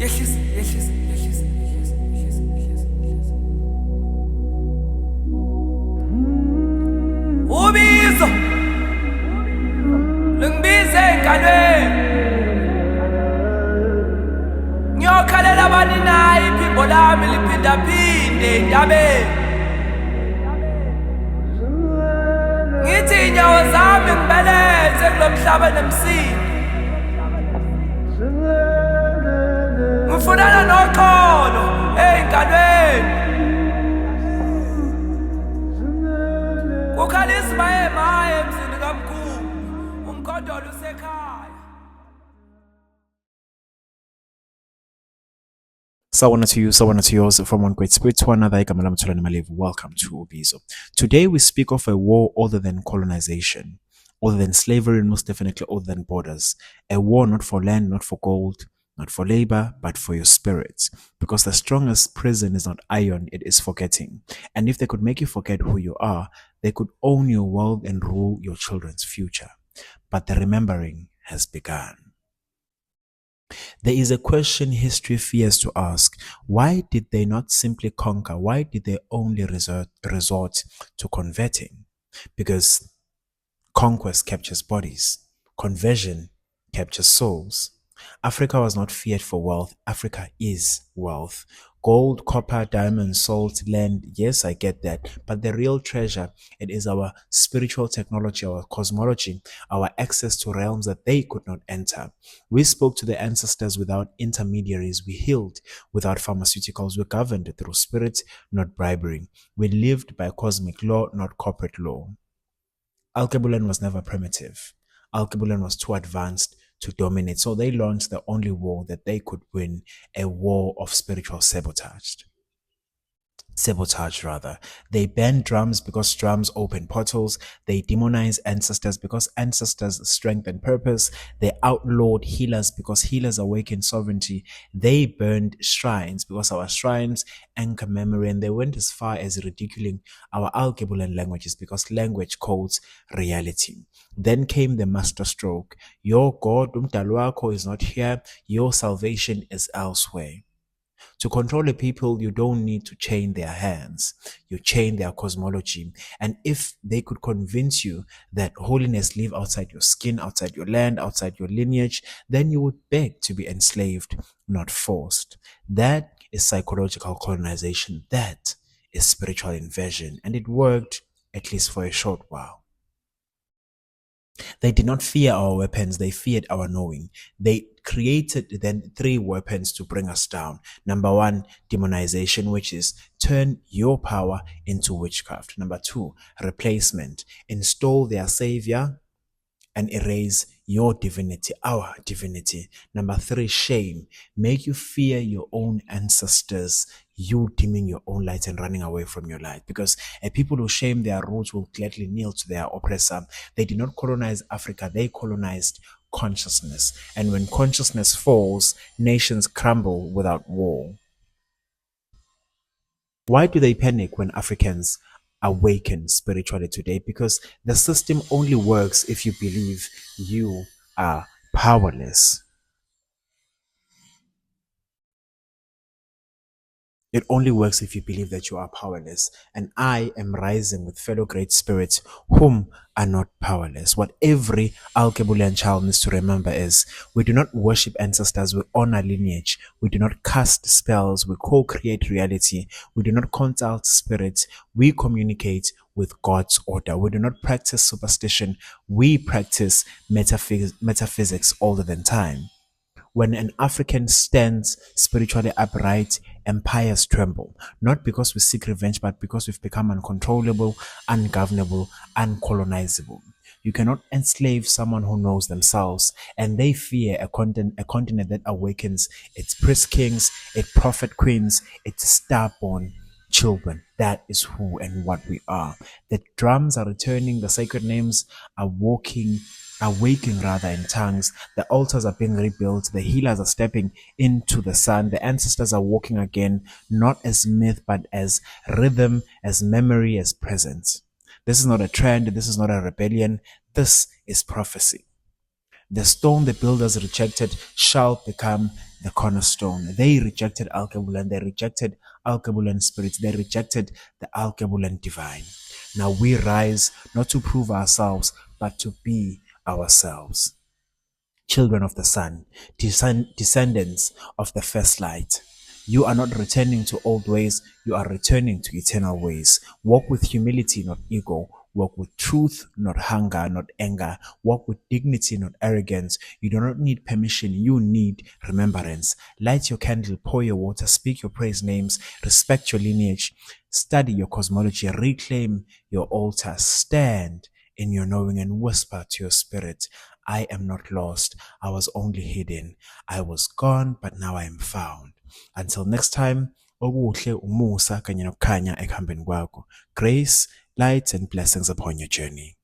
Ubizo, lungibize engalweni. Ngiyokhalela bani nayi iphimbo lami liphindaphinde entabeni. Ngithi inyawo zami ngibeleze kulo mhlaba nemsini. Ngifunana noxolo ey'ngalweni. Kukhalisa maye emzini kamkhulu, umkhondolo usekhaya. Sawubona to you, sawubona to yours, from one great spirit to another. Welcome to Ubizo. Today we speak of a war other than colonization, other than slavery, and most definitely other than borders. A war not for land, not for gold, not for labor, but for your spirit. Because the strongest prison is not iron, it is forgetting. And if they could make you forget who you are, they could own your world and rule your children's future. But the remembering has begun. There is a question history fears to ask. Why did they not simply conquer? Why did they only resort to converting? Because conquest captures bodies. Conversion captures souls. Africa was not feared for wealth. Africa is wealth. Gold, copper, diamonds, salt, land. Yes, I get that. But the real treasure, it is our spiritual technology, our cosmology, our access to realms that they could not enter. We spoke to the ancestors without intermediaries. We healed without pharmaceuticals. We governed through spirit, not bribery. We lived by cosmic law, not corporate law. Alkebulan was never primitive. Alkebulan was too advanced to dominate. So they launched the only war that they could win, a war of spiritual sabotage. They banned drums because drums open portals. They demonized ancestors because ancestors strengthen purpose. They outlawed healers because healers awaken sovereignty. They burned shrines because our shrines anchor memory, and they went as far as ridiculing our Alkebulan languages because language codes reality. Then came the master stroke. Your God, Umdalwako, is not here. Your salvation is elsewhere. To control a people, you don't need to chain their hands. You chain their cosmology. And if they could convince you that holiness lives outside your skin, outside your land, outside your lineage, then you would beg to be enslaved, not forced. That is psychological colonization. That is spiritual invasion. And it worked, at least for a short while. They did not fear our weapons, they feared our knowing. They created then 3 weapons to bring us down. Number 1, demonization, which is turn your power into witchcraft. Number 2, replacement, install their savior and erase your divinity, our divinity. Number 3, shame, make you fear your own ancestors, you dimming your own light and running away from your light. Because a people who shame their roots will gladly kneel to their oppressor. They did not colonize Africa, they colonized consciousness. And when consciousness falls, nations crumble without war. Why do they panic when Africans awaken spiritually today? Because the system only works if you believe you are powerless. It only works if you believe that you are powerless. And I am rising with fellow great spirits whom are not powerless. What every Alkebulan child needs to remember is we do not worship ancestors, we honor lineage. We do not cast spells, we co-create reality. We do not consult spirits, we communicate with God's order. We do not practice superstition, we practice metaphysics all the time. When an African stands spiritually upright, empires tremble. Not because we seek revenge, but because we've become uncontrollable, ungovernable, uncolonizable. You cannot enslave someone who knows themselves, and they fear a continent that awakens its priest kings, its prophet queens, its star-born children. That is who and what we are. The drums are returning, the sacred names are awaking in tongues. The altars are being rebuilt. The healers are stepping into the sun. The ancestors are walking again, not as myth, but as rhythm, as memory, as presence. This is not a trend. This is not a rebellion. This is prophecy. The stone the builders rejected shall become the cornerstone. They rejected Alkebulan, they rejected Alkebulan spirits, they rejected the Alkebulan divine. Now we rise not to prove ourselves, but to be ourselves. Children of the sun, descendants of the first light. You are not returning to old ways, you are returning to eternal ways. Walk with humility, not ego. Walk with truth, not hunger, not anger. Walk with dignity, not arrogance. You do not need permission, you need remembrance. Light your candle, pour your water, speak your praise names, respect your lineage, study your cosmology, reclaim your altar, stand in your knowing and whisper to your spirit, I am not lost. I was only hidden. I was gone, but now I am found. Until next time, okuhle umusa kanye nokukhanya ekuhambeni kwakho. Grace, light and blessings upon your journey.